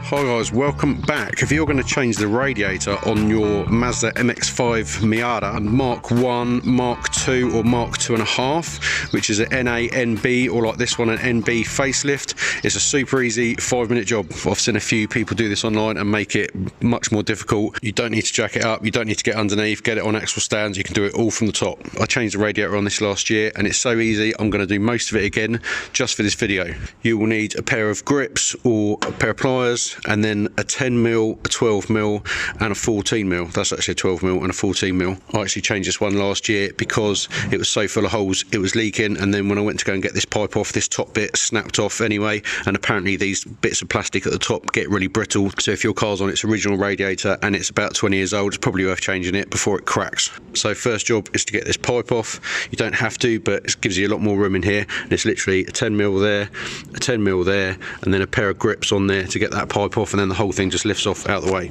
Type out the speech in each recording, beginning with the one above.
Hi guys, welcome back. If you're going to change the radiator on your Mazda MX5 Miata Mark 1, Mark 2 or Mark 2.5, which is an NA, NB, or like this one, an NB facelift, it's a super easy 5-minute job. I've seen a few people do this online and make it much more difficult. You don't need to jack it up, you don't need to get underneath, get it on axle stands, you can do it all from the top. I changed the radiator on this last year and it's so easy, I'm going to do most of it again just for this video. You will need a pair of grips or a pair of pliers, and then a 10mm, a 12mm and a 14mm. That's actually a 12mm and a 14mm. I actually changed this one last year because it was so full of holes it was leaking, and then when I went to go and get this pipe off, this top bit snapped off anyway, and apparently these bits of plastic at the top get really brittle, so if your car's on its original radiator and it's about 20 years old, it's probably worth changing it before it cracks. So first job is to get this pipe off. You don't have to, but it gives you a lot more room in here, and it's literally a 10mm there, a 10mm there, and then a pair of grips on there to get that pipe off, and then the whole thing just lifts off out the way.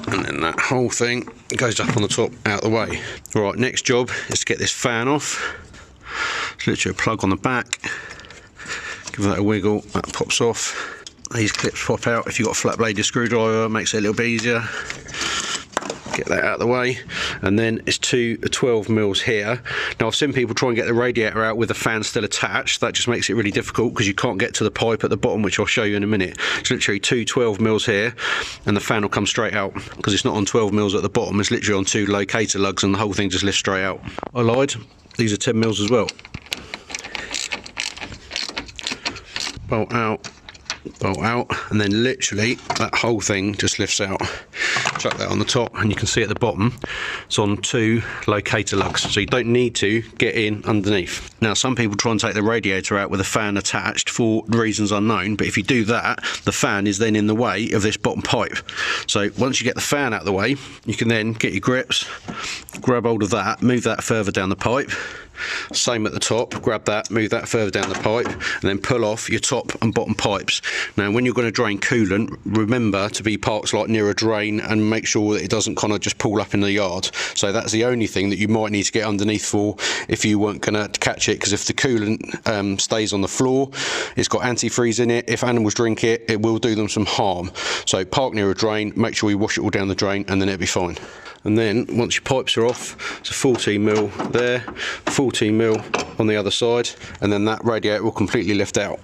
And then that whole thing goes up on the top out the way. Right, next job is to get this fan off. It's literally a plug on the back. Give that a wiggle, that pops off. These clips pop out. If you've got a flat bladed screwdriver, it makes it a little bit easier. Get that out of the way, and then it's two 12mm here. Now I've seen people try and get the radiator out with the fan still attached. That just makes it really difficult because you can't get to the pipe at the bottom, which I'll show you in a minute. It's literally two 12mm here, and the fan will come straight out because it's not on 12mm at the bottom, it's literally on two locator lugs, and the whole thing just lifts straight out. I lied, these are 10mm as well. Bolt out, and then literally that whole thing just lifts out. Chuck that on the top, and you can see at the bottom it's on two locator lugs, so you don't need to get in underneath. Now some people try and take the radiator out with a fan attached for reasons unknown, but if you do that, the fan is then in the way of this bottom pipe. So once you get the fan out of the way, you can then get your grips, grab hold of that, move that further down the pipe. Same at the top, grab that, move that further down the pipe, and then pull off your top and bottom pipes. Now when you're going to drain coolant, remember to be parked like near a drain and make sure that it doesn't kind of just pool up in the yard. So that's the only thing that you might need to get underneath for if you weren't going to catch it, because if the coolant stays on the floor, it's got antifreeze in it. If animals drink it, it will do them some harm. So park near a drain, make sure you wash it all down the drain, and then it'll be fine. And then once your pipes are off, it's a 14mm there, 14mm on the other side, and then that radiator will completely lift out.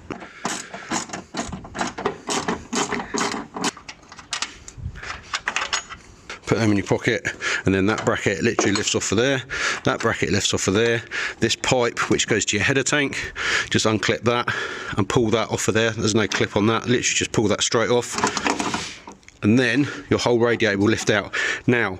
Put them in your pocket, and then that bracket literally lifts off of there, that bracket lifts off of there. This pipe which goes to your header tank, just unclip that and pull that off of there. There's no clip on that, literally just pull that straight off, and then your whole radiator will lift out. Now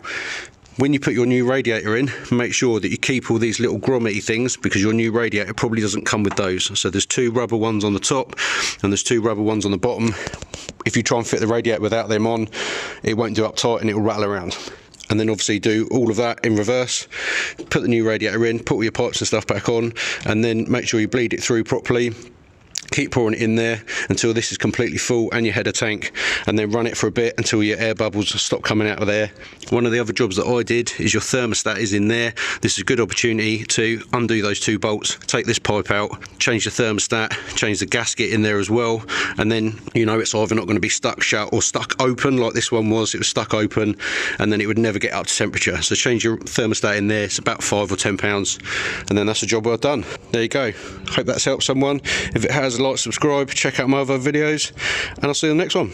when you put your new radiator in, make sure that you keep all these little grommety things, because your new radiator probably doesn't come with those. So there's two rubber ones on the top and there's two rubber ones on the bottom. If you try and fit the radiator without them on, it won't do uptight and it will rattle around. And then obviously do all of that in reverse. Put the new radiator in, put all your pipes and stuff back on, and then make sure you bleed it through properly. Keep pouring it in there until this is completely full, and your header tank, and then run it for a bit until your air bubbles stop coming out of there. One of the other jobs that I did is your thermostat is in there. This is a good opportunity to undo those two bolts, take this pipe out, change the thermostat, change the gasket in there as well, and then you know it's either not going to be stuck shut or stuck open like this one was. It was stuck open and then it would never get up to temperature. So change your thermostat in there, it's about £5 or £10, and then that's the job well done. There you go. Hope that's helped someone. If it has, like, subscribe, check out my other videos, and I'll see you in the next one.